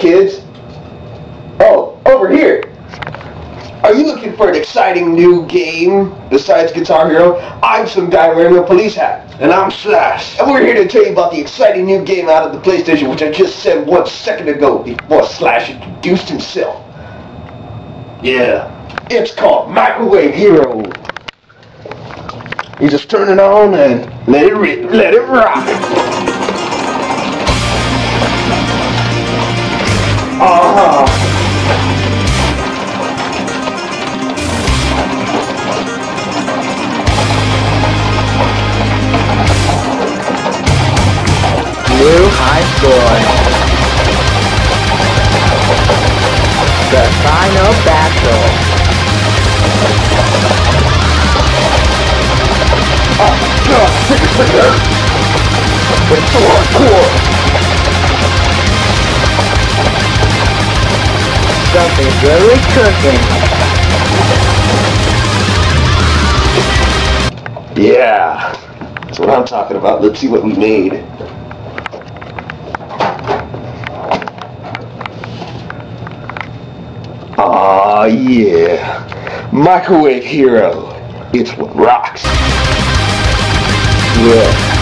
kids. Oh, over here. Are you looking for an exciting new game besides Guitar Hero? I'm some guy wearing a police hat. And I'm Slash. And we're here to tell you about the exciting new game out of the PlayStation, which I just said 1 second ago before Slash introduced himself. Yeah, it's called Microwave Hero. You just turn it on and let it rock. New high score. The final battle. Oh God, trigger. It's so hardcore. Something's really cooking. Yeah, that's what I'm talking about. Let's see what we made. Aw, yeah. Microwave Hero. It's what rocks. Yeah.